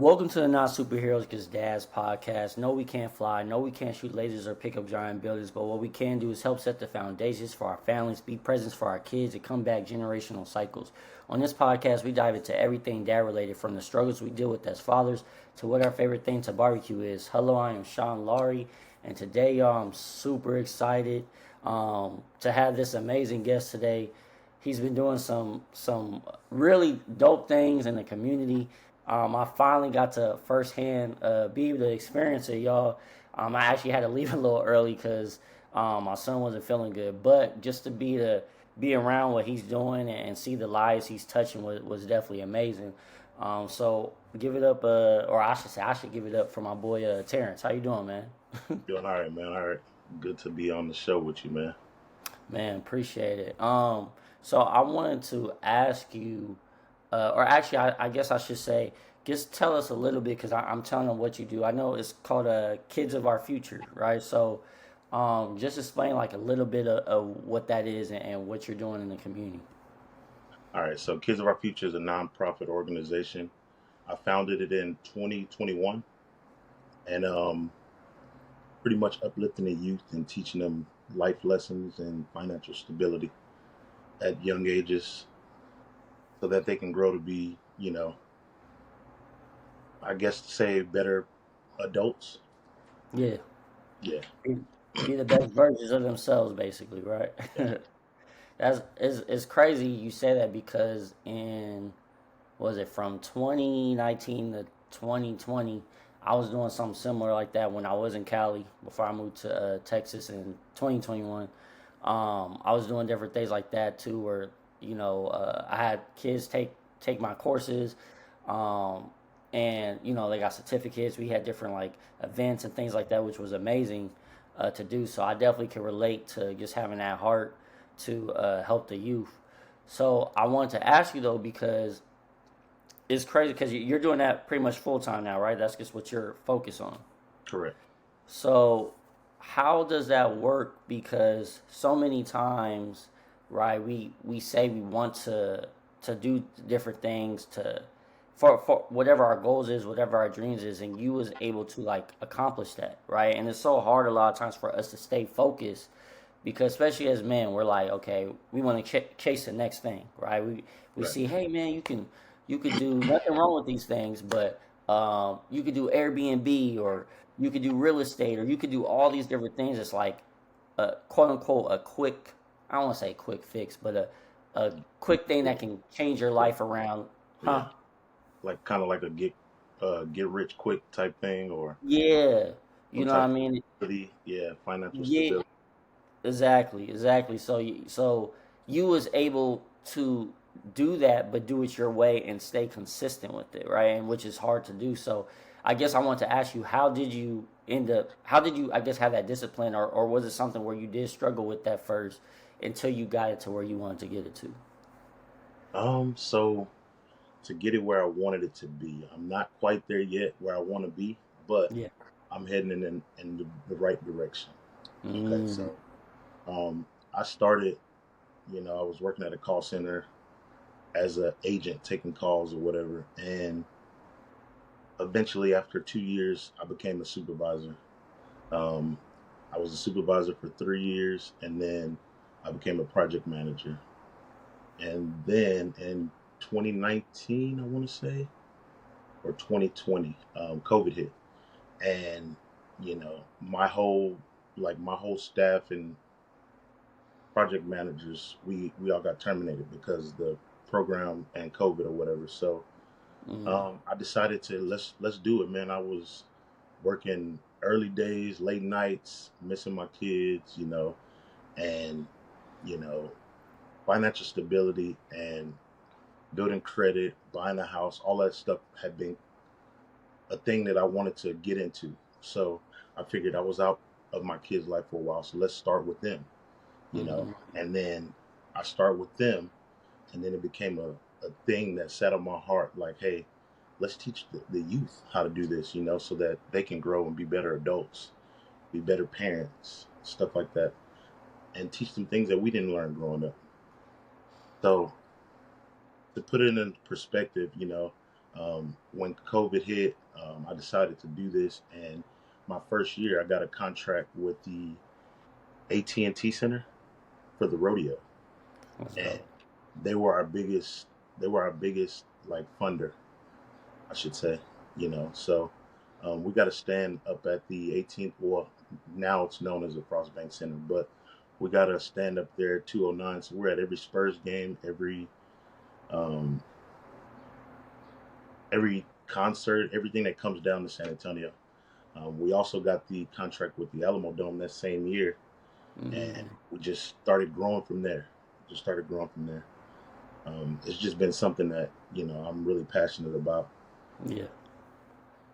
Welcome to the Not Superheroes Cause Dads podcast. No, we can't fly. No, we can't shoot lasers or pick up giant buildings. But what we can do is help set the foundations for our families, be presents for our kids, and combat generational cycles. On this podcast, we dive into everything dad related, from the struggles we deal with as fathers to what our favorite thing to barbecue is. Hello, I am Sean Laurie, and today, y'all, I'm super excited to have this amazing guest today. He's been doing some really dope things in the community. I finally got to firsthand be able to experience it, y'all. I actually had to leave a little early because my son wasn't feeling good. But just to be around what he's doing and see the lives he's touching was definitely amazing. So give it up, or I should say, I should give it up for my boy Terrence. How you doing, man? Doing all right, man. All right. Good to be on the show with you, man. Man, appreciate it. So I wanted to ask you, or actually, I guess I should say, just tell us a little bit because I'm telling them what you do. I know it's called Kids of Our Future, right? So, just explain like a little bit of what that is and what you're doing in the community. All right. So, Kids of Our Future is a nonprofit organization. I founded it in 2021 and pretty much uplifting the youth and teaching them life lessons and financial stability at young ages so that they can grow to be, I guess to say better adults. Yeah, Yeah. be, be the best versions of themselves, basically, right? Yeah. That's it's crazy you say that because was it from 2019 to 2020, I was doing something similar like that when I was in Cali before I moved to Texas in 2021. I was doing different things like that too, where I had kids take my courses, um, and they got certificates. We had different like events and things like that, which was amazing to do. So I definitely can relate to just having that heart to help the youth. So I wanted to ask you though, because it's crazy because you're doing that pretty much full time now, right? That's just what you're focused on. Correct. So, how does that work? Because so many times, right, we say we want to do different things for whatever our goals is, whatever our dreams is, and you was able to like accomplish that, right? And it's so hard a lot of times for us to stay focused because especially as men, we're like, okay, we want to chase the next thing, right? We Right. see, hey man, you could do nothing wrong with these things, but you could do Airbnb or you could do real estate or you could do all these different things. It's like a quote unquote a quick, I don't want to say quick fix, but a quick thing that can change your Right. life around, Yeah. huh? Like kind of like a get rich quick type thing or Yeah, you some know what type I of mean? stability. Yeah, financial Yeah, stability. exactly. So you was able to do that, but do it your way and stay consistent with it, right? And which is hard to do. So I guess I want to ask you, how did you end up? How did you, I guess, have that discipline, or was it something where you did struggle with that first until you got it to where you wanted to get it to? So to get it where I wanted it to be, I'm not quite there yet where I want to be, but Yeah. I'm heading in the right direction. Okay, Mm, so I started, I was working at a call center as an agent taking calls or whatever, and eventually after 2 years, I became a supervisor. Um, I was a supervisor for 3 years, and then I became a project manager. And then in 2019, I want to say, or 2020, COVID hit, and my whole staff and project managers, we all got terminated because the program and COVID or whatever. So mm, I decided to let's do it, man. I was working early days, late nights, missing my kids, and you know financial stability and building credit, buying a house, all that stuff had been a thing that I wanted to get into. So I figured I was out of my kids' life for a while, so let's start with them, mm, and then I start with them, and then it became a thing that sat on my heart, like, hey, let's teach the youth how to do this, so that they can grow and be better adults, be better parents, stuff like that, and teach them things that we didn't learn growing up. So to put it in perspective, When COVID hit, I decided to do this, and my first year, I got a contract with the AT&T Center for the rodeo, That's and dope. they were our biggest. They were our biggest like funder, I should say. So we got to stand up at the 18th. Well, now it's known as the Frost Bank Center, but we got to stand up there at 209. So we're at every Spurs game, um, every concert, everything that comes down to San Antonio. We also got the contract with the Alamo Dome that same year, and Mm, we just started growing from there. Just started growing from there. It's just been something that I'm really passionate about. yeah.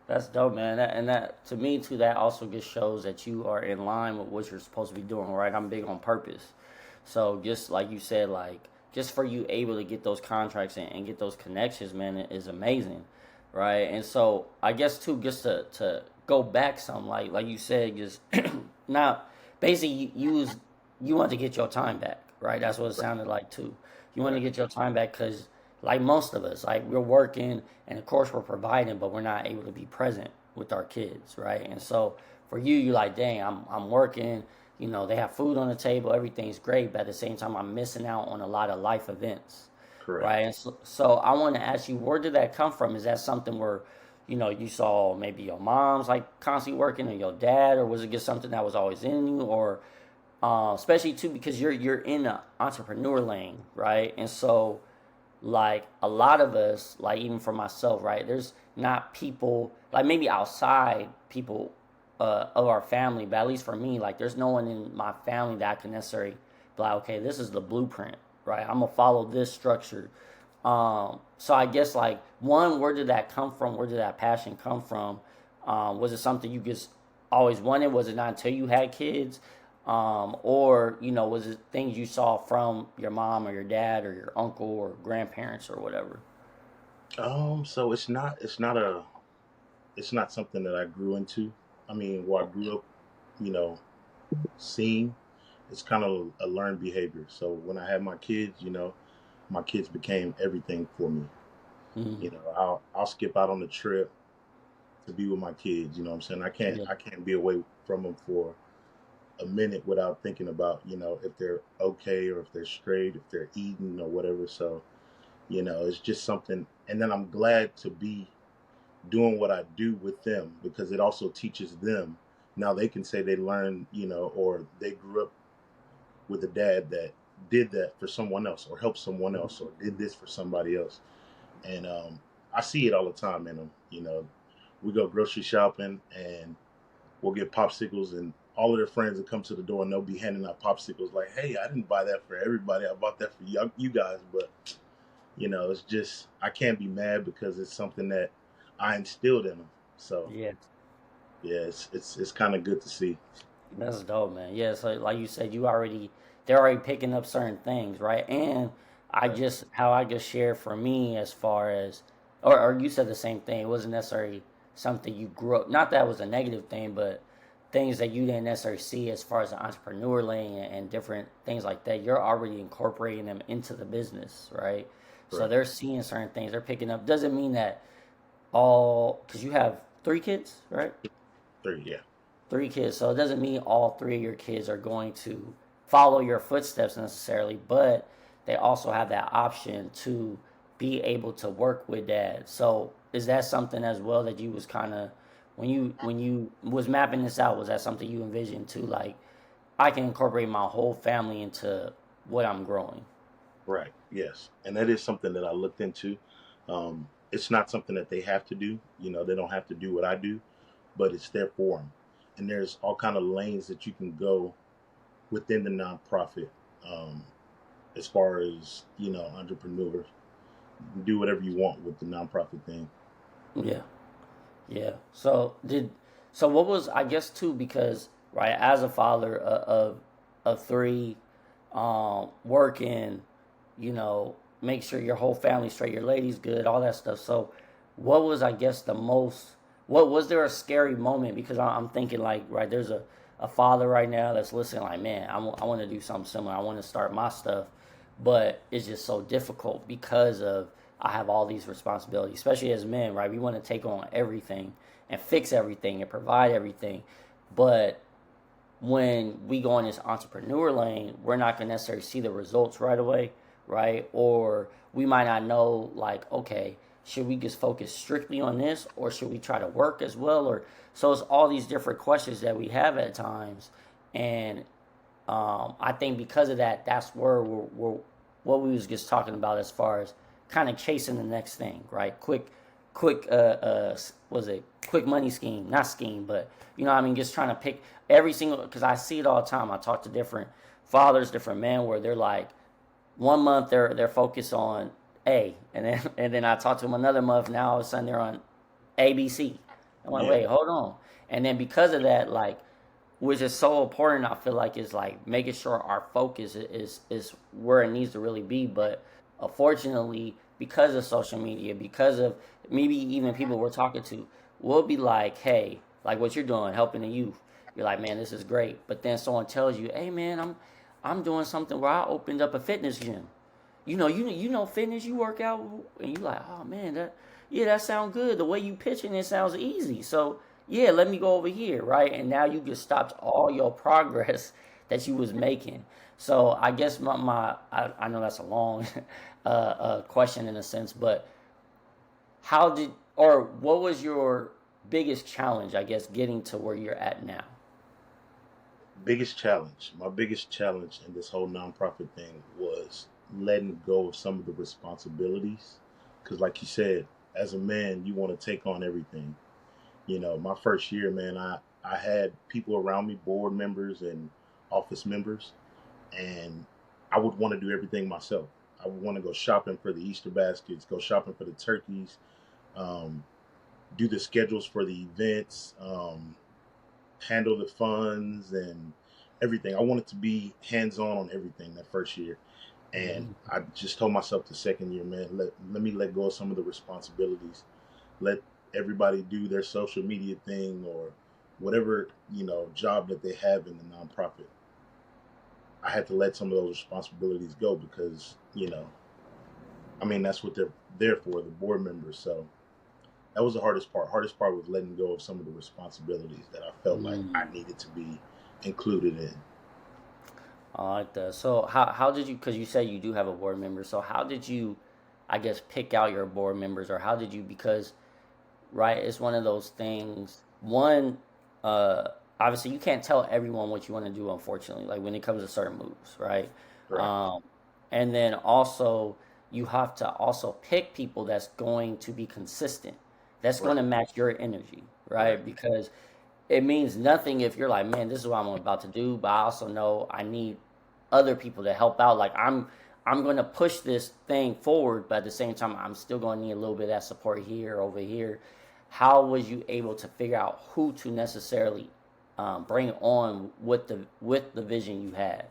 That's dope, man. And that to me too, that also just shows that you are in line with what you're supposed to be doing, right? I'm big on purpose. So just like you said, like just for you able to get those contracts and get those connections, man, is amazing, right? And so I guess too, just to go back some, like you said, just now basically you want to get your time back, right? That's what it Right. sounded like too. You want to Right. get your time back because like most of us, like we're working and of course we're providing, but we're not able to be present with our kids, right? And so for you, you're like, dang, I'm working. You know, they have food on the table, everything's great, but at the same time, I'm missing out on a lot of life events, Correct. right? And so I want to ask you, where did that come from? Is that something where, you know, you saw maybe your mom's like constantly working, or your dad, or was it just something that was always in you, or especially too because you're in the entrepreneur lane, right? And so like a lot of us, like even for myself, right? There's not people like maybe outside people of our family, but at least for me, like there's no one in my family that I can necessarily be like, okay, this is the blueprint, right? I'm gonna follow this structure. So I guess like one, where did that come from? Where did that passion come from? Was it something you just always wanted? Was it not until you had kids? Or you know, was it things you saw from your mom or your dad or your uncle or grandparents or whatever? So it's not something that I grew into. I mean, where I grew up, you know, seeing, it's kind of a learned behavior. So when I had my kids, my kids became everything for me. Mm, I'll skip out on the trip to be with my kids. You know what I'm saying? I can't yeah, I can't be away from them for a minute without thinking about if they're okay or if they're straight, if they're eating or whatever. So it's just something. And then I'm glad to be doing what I do with them because it also teaches them. Now they can say they learned, or they grew up with a dad that did that for someone else or helped someone else or did this for somebody else. And I see it all the time in them. We go grocery shopping and we'll get popsicles and all of their friends will come to the door and they'll be handing out popsicles like, hey, I didn't buy that for everybody. I bought that for you guys. But, it's just, I can't be mad because it's something that I instilled in them. So, yeah, yeah, it's kind of good to see. that's dope, man. Yeah, so like you said, they're already picking up certain things, right? And I Right. just how I just share for me as far as, or you said the same thing. It wasn't necessarily something you grew up. Not that was a negative thing, but things that you didn't necessarily see as far as the entrepreneur lane and different things like that. You're already incorporating them into the business, right? So Right. they're seeing certain things. They're picking up. Doesn't mean that all because you have three kids, right? Three, yeah. Three kids. So it doesn't mean all three of your kids are going to follow your footsteps necessarily, but they also have that option to be able to work with dad. So is that something as well that you was kind of when you was mapping this out, was that something you envisioned too? Like I can incorporate my whole family into what I'm growing. Right. Yes. And that is something that I looked into. It's not something that they have to do. They don't have to do what I do, but it's there for them. And there's all kind of lanes that you can go within the nonprofit. Um, as far as entrepreneurs, you can do whatever you want with the nonprofit thing. Yeah. Yeah. So what was I guess too because right as a father of three, working, you know, make sure your whole family's straight, your lady's good, all that stuff. So what was I guess the most? What was there a scary moment? Because I'm thinking like right there's a father right now that's listening like man I want to do something similar. I want to start my stuff, but it's just so difficult because of I have all these responsibilities, especially as men, right? We want to take on everything and fix everything and provide everything. But when we go in this entrepreneur lane, we're not going to necessarily see the results right away, right? Or we might not know, like, okay, should we just focus strictly on this or should we try to work as well? Or so it's all these different questions that we have at times. And I think because of that, that's where we're what we was just talking about as far as kind of chasing the next thing, right? Quick, was it quick money scheme? Not scheme, but you know, what I mean, just trying to pick every single because I see it all the time. I talk to different fathers, different men, where they're like, one month they're focused on A, and then I talk to them another month. Now all of a sudden they're on ABC. I'm like, Yeah. wait, hold on. And then because of that, like which is so important. I feel like is like making sure our focus is where it needs to really be. But unfortunately, because of social media, because of maybe even people we're talking to, we'll be like, hey, like what you're doing, helping the youth. You're like, man, this is great. But then someone tells you, hey, man, I'm doing something where I opened up a fitness gym. You know fitness, you work out, and you like, oh man, that sounds good. The way you pitching it sounds easy. So yeah, let me go over here, right? And now you just stopped all your progress that you was making. So I guess I know that's a long question in a sense, but how did or what was your biggest challenge? I guess getting to where you're at now. Biggest challenge. My biggest challenge in this whole nonprofit thing was letting go of some of the responsibilities. Because, like you said, as a man, you want to take on everything. My first year, man, I had people around me, board members and office members, and I would want to do everything myself. I would want to go shopping for the Easter baskets, go shopping for the turkeys, um, do the schedules for the events, handle the funds and everything. I wanted to be hands on everything that first year. And Mm. I just told myself the second year, man, let me let go of some of the responsibilities. Let everybody do their social media thing or whatever, job that they have in the nonprofit. I had to let some of those responsibilities go because, I mean, that's what they're there for, the board members. So that was the hardest part. Hardest part was letting go of some of the responsibilities that I felt like I Mm. needed to be included in. I like that. So how did you? Because you said you do have a board member. So how did you, I guess, pick out your board members, or how did you? Because right, it's one of those things. One, obviously, you can't tell everyone what you want to do. Unfortunately, like when it comes to certain moves, right? Right. Um, and then also you have to also pick people that's going to be consistent. That's going Right. to match your energy, Right. right? Because it means nothing if you're like, man, this is what I'm about to do, but I also know I need other people to help out. Like I'm going to push this thing forward, but at the same time, I'm still going to need a little bit of that support here, over here. How was you able to figure out who to necessarily bring on with the vision you had?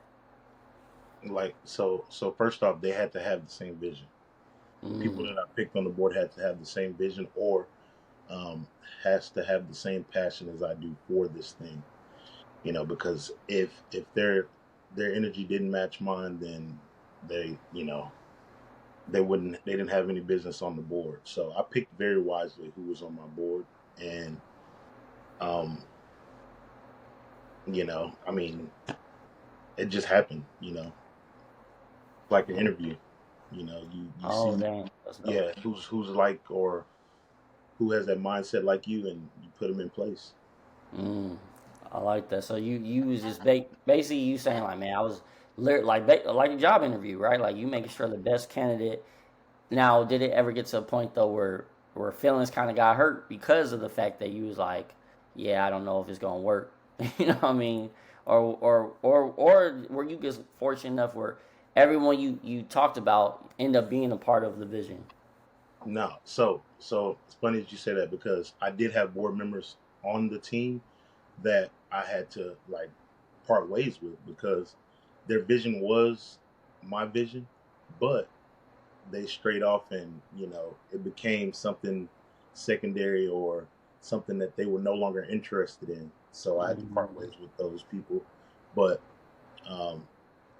Like so first off, they had to have the same vision. The people Mm, that I picked on the board had to have the same vision or um, has to have the same passion as I do for this thing. Because if their energy didn't match mine, then they they didn't have any business on the board. So I picked very wisely who was on my board, and um, I mean, it just happened. Like an mm. interview. You Oh, see, dang, that's dope. yeah, who's like or who has that mindset like you, and you put them in place. Mm, I like that. So you was just basically you saying like, man, I was like a job interview, right? Like you making sure the best candidate. Now, did it ever get to a point though where feelings kind of got hurt because of the fact that you was like, yeah, I don't know if it's gonna work. You know what I mean? Or were you just fortunate enough where everyone you talked about end up being a part of the vision? No, so it's funny that you say that because I did have board members on the team that I had to like part ways with because their vision was my vision, but they strayed off and it became something secondary or something that they were no longer interested in. So I had to part Mm, ways with those people, but um,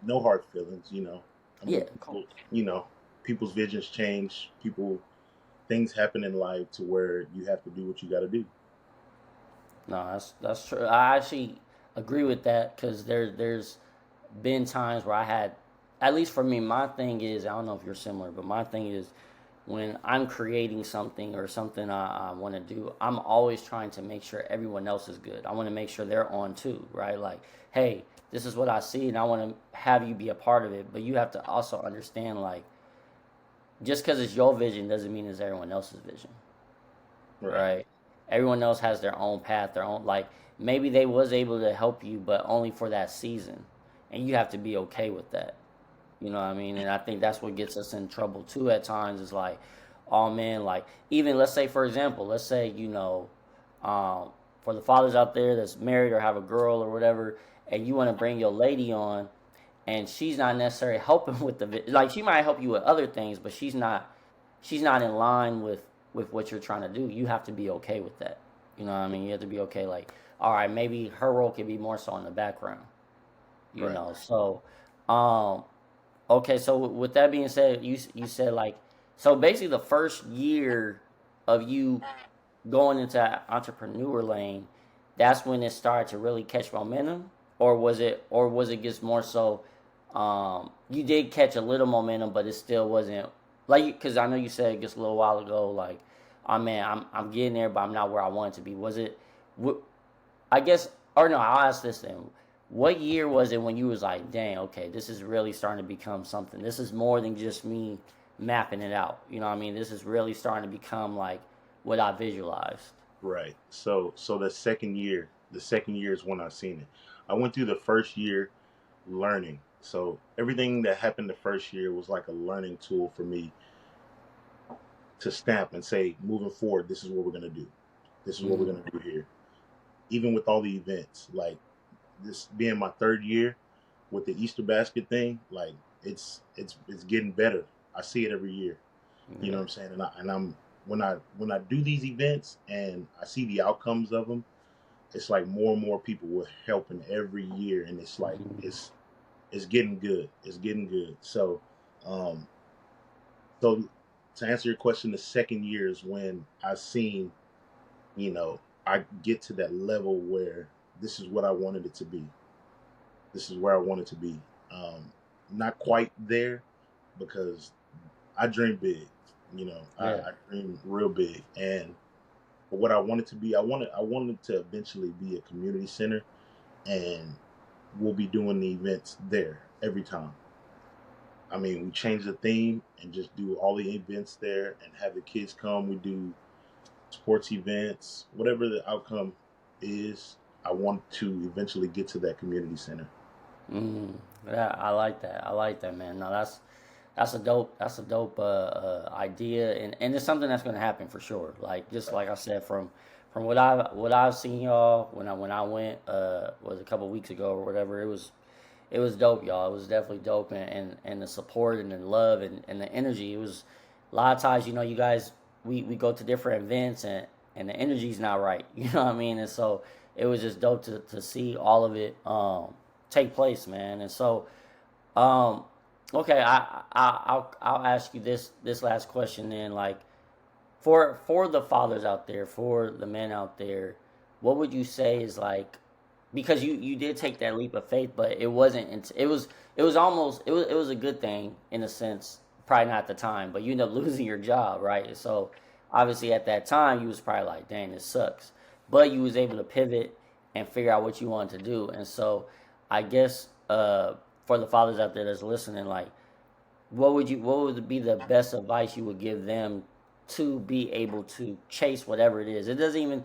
no hard feelings. I yeah, mean, cool. people, people's visions change. Things happen in life to where you have to do what you got to do. No, that's true. I actually agree with that because there's been times where I had, at least for me, my thing is, I don't know if you're similar, but my thing is when I'm creating something or something I want to do, I'm always trying to make sure everyone else is good. I want to make sure they're on too, right? Like, hey, this is what I see, and I want to have you be a part of it. But you have to also understand, like, just because it's your vision doesn't mean it's everyone else's vision, Right. right? Everyone else has their own path, their own, like, maybe they was able to help you, but only for that season, and you have to be okay with that. You know what I mean? And I think that's what gets us in trouble too at times is like, oh man, like even let's say for example, let's say, for the fathers out there that's married or have a girl or whatever, and you want to bring your lady on and she's not necessarily helping with like she might help you with other things, but she's not in line with what you're trying to do. You have to be okay with that. You know what I mean? You have to be okay like, all right, maybe her role can be more so in the background. You Right. know, so um okay, so with that being said, you said like so basically the first year of you going into that entrepreneur lane, that's when it started to really catch momentum, or was it just more so you did catch a little momentum, but it still wasn't like because I know you said just a little while ago like, oh man, I'm getting there, but I'm not where I want to be. Was it? I guess, or no, I'll ask this then. What year was it when you was like, dang, okay, this is really starting to become something. This is more than just me mapping it out. You know what I mean? This is really starting to become like what I visualized. Right. So the second year is when I seen it. I went through the first year learning. So everything that happened the first year was like a learning tool for me to stamp and say, moving forward, this is what we're gonna do. This is what we're Mm-hmm. gonna do here. Even with all the events, like this being my third year with the Easter basket thing, like it's getting better. I see it every year. You know Yeah. what I'm saying? And I'm when I do these events and I see the outcomes of them, it's like more and more people were helping every year, and it's like Mm-hmm. it's getting good. It's getting good. Um, so to answer your question, the second year is when I seen, I get to that level where this is what I wanted it to be. This is where I wanted to be. Um, Not quite there because I dream big. Yeah. I dream real big, and for what I wanted to be, I wanted to eventually be a community center, and we'll be doing the events there every time. I mean, we change the theme and just do all the events there and have the kids come. We do sports events, whatever the outcome is. I want to eventually get to that community center. Mm-hmm. Yeah, I like that. I like that, man. No, that's a dope idea, and it's something that's gonna happen for sure. Like just like I said, from what I've seen y'all when I went was a couple weeks ago or whatever. It was dope, y'all. It was definitely dope, and the support and the love and the energy. It was a lot of times, you guys we go to different events and the energy's not right. You know what I mean? And so it was just dope to see all of it take place, man. And so um, okay, I'll ask you this last question then. Like for the fathers out there, for the men out there, what would you say is like because you did take that leap of faith, but it wasn't. It was almost it was a good thing in a sense. Probably not at the time, but you end up losing your job, right? So obviously at that time you was probably like, dang, this sucks. But you was able to pivot and figure out what you wanted to do, and so I guess for the fathers out there that's listening, like what would be the best advice you would give them to be able to chase whatever it is? It doesn't even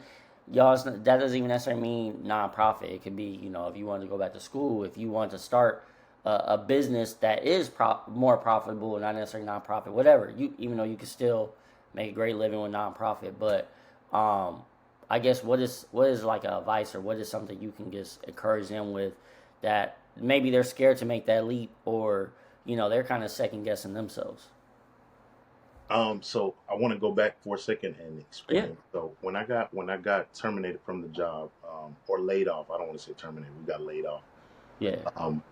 y'all that doesn't even necessarily mean nonprofit. It could be if you want to go back to school, if you want to start a business that is more profitable, not necessarily nonprofit, whatever. You even though you can still make a great living with nonprofit, but um, I guess what is like a advice or what is something you can just encourage them with that maybe they're scared to make that leap or they're kind of second guessing themselves. So I want to go back for a second and Yeah, explain. So when I got terminated from the job, or laid off, I don't want to say terminated. We got laid off. yeah, Um,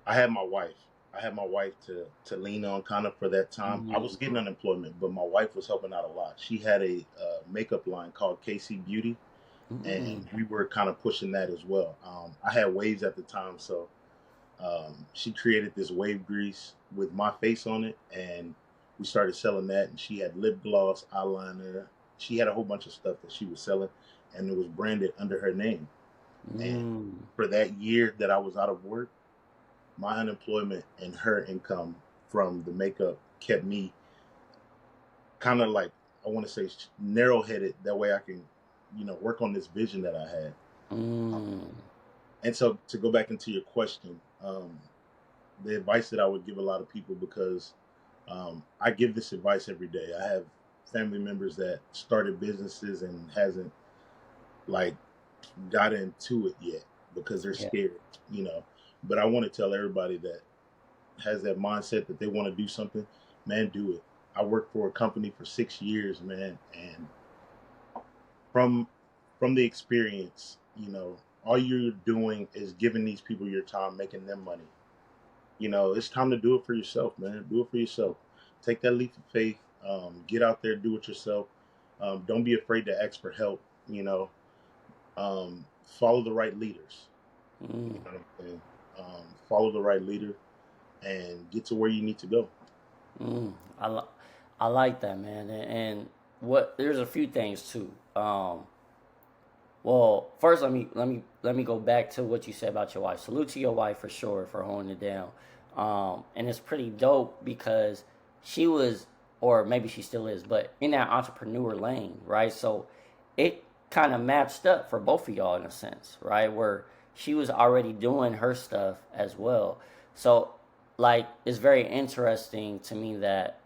I had my wife. I had my wife to lean on kind of for that time. I was getting unemployment, but my wife was helping out a lot. She had a makeup line called KC Beauty, and we were kind of pushing that as well. I had waves at the time, so she created this wave grease with my face on it, and we started selling that. And she had lip gloss, eyeliner. She had a whole bunch of stuff that she was selling, and it was branded under her name. And for that year that I was out of work, my unemployment and her income from the makeup kept me kind of like, I want to say, narrow headed. That way I can, work on this vision that I had. And so to go back into your question, the advice that I would give a lot of people, because I give this advice every day. I have family members that started businesses and hasn't like got into it yet because they're scared, But I want to tell everybody that has that mindset that they want to do something, man, do it. I worked for a company for 6 years, man, and from the experience, all you're doing is giving these people your time, making them money. It's time to do it for yourself, man. Do it for yourself. Take that leap of faith. Get out there, do it yourself. Don't be afraid to ask for help. Follow the right leaders. You know what I'm saying? Follow the right leader and get to where you need to go. I like that, man. And what there's a few things too. Well, first let me go back to what you said about your wife. Salute to your wife for sure for holding it down. And it's pretty dope because she was, or maybe she still is, but in that entrepreneur lane, right? So it kind of matched up for both of y'all in a sense, right? Where she was already doing her stuff as well. So like it's very interesting to me that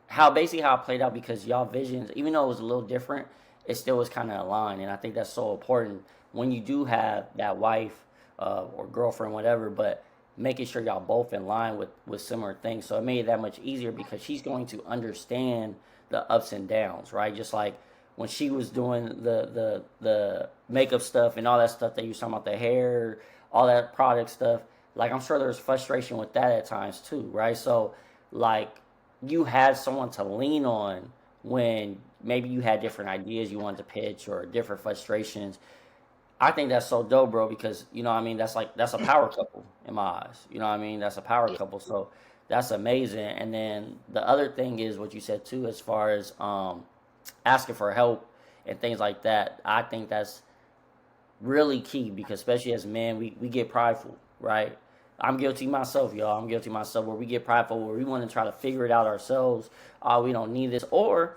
how basically how it played out, because y'all visions, even though it was a little different, it still was kind of aligned. And I think that's so important when you do have that wife or girlfriend, whatever, but making sure y'all both in line with similar things. So it made it that much easier because she's going to understand the ups and downs, right? Just like when she was doing the makeup stuff and all that stuff that you was talking about, the hair, all that product stuff, like I'm sure there's frustration with that at times too, right? So like you had someone to lean on when maybe you had different ideas you wanted to pitch or different frustrations. I think that's so dope, bro, because that's a power couple in my eyes. You know what I mean? That's a power couple. So that's amazing. And then the other thing is what you said too, as far as asking for help and things like that. I think that's really key because especially as men, we get prideful, right? I'm guilty myself, y'all. I'm guilty myself where we get prideful, where we want to try to figure it out ourselves. We don't need this. Or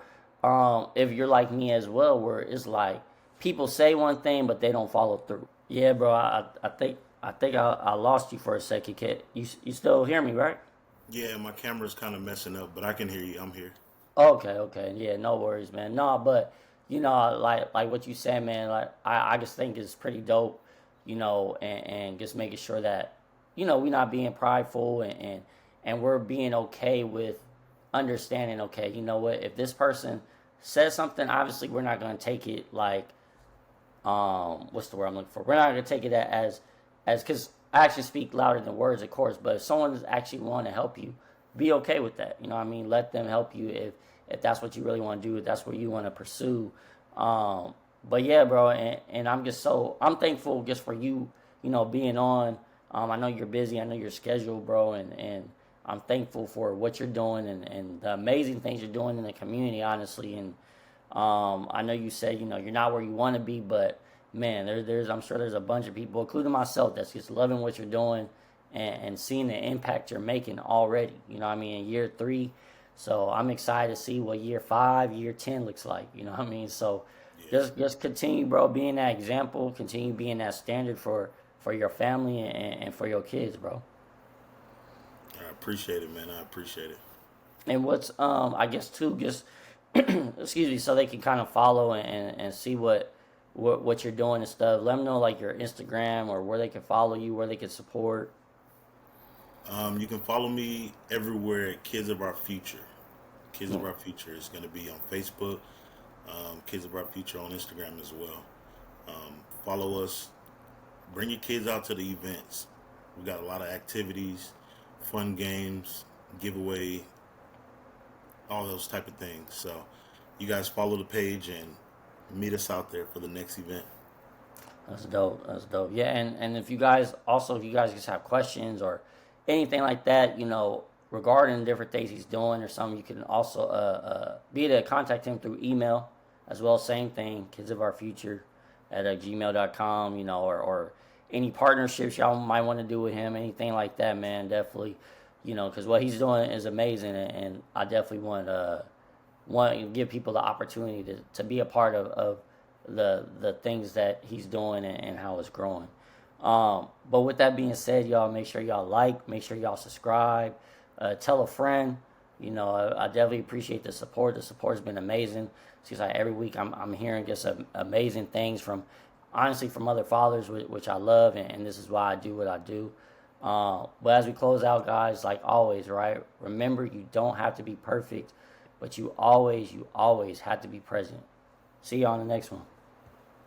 if you're like me as well, where it's like people say one thing but they don't follow through. Yeah, bro. I think I lost you for a second, kid. You still hear me, right? Yeah, my camera's kind of messing up, but I can hear you. I'm here. Okay. Yeah, no worries, man. No, but like what you said, man. Like I just think it's pretty dope, and just making sure that we're not being prideful and we're being okay with understanding. Okay, you know what? If this person says something, obviously we're not going to take it like what's the word I'm looking for? We're not going to take it as because actions speak louder than words, of course. But if someone's actually want to help you, be okay with that. You know what I mean? Let them help you if that's what you really want to do, if that's what you want to pursue. But yeah, bro, and I'm thankful just for you, being on. I know you're busy, I know you're scheduled, bro, and I'm thankful for what you're doing and the amazing things you're doing in the community, honestly. And I know you said, you're not where you want to be, but man, I'm sure there's a bunch of people, including myself, that's just loving what you're doing and seeing the impact you're making already. You know what I mean? In year 3. So I'm excited to see what year 5, year 10 looks like. You know what I mean? So just continue, bro, being that example, continue being that standard for your family and for your kids, bro. I appreciate it, man. I appreciate it. And what's I guess too, just excuse me, so they can kind of follow and see what you're doing and stuff. Let them know like your Instagram or where they can follow you, where they can support. You can follow me everywhere at Kids of Our Future. Kids of Our Future is going to be on Facebook. Kids of Our Future on Instagram as well. Follow us. Bring your kids out to the events. We got a lot of activities fun games, giveaway, all those type of things. So you guys follow the page and meet us out there for the next event. That's dope. That's dope. Yeah, and if you guys just have questions or anything like that, regarding different things he's doing or something, you can also be able to contact him through email as well. Same thing, kids of our future at gmail.com, or any partnerships y'all might want to do with him, anything like that, man. Definitely, because what he's doing is amazing, and I definitely want to give people the opportunity to be a part of the things that he's doing and how it's growing. But with that being said, y'all make sure y'all make sure y'all subscribe, tell a friend. I definitely appreciate the support. The support's been amazing. Seems like every week I'm hearing just amazing things from other fathers, which I love, and this is why I do what I do. But as we close out, guys, like always, right? Remember, you don't have to be perfect, but you always have to be present. See you on the next one.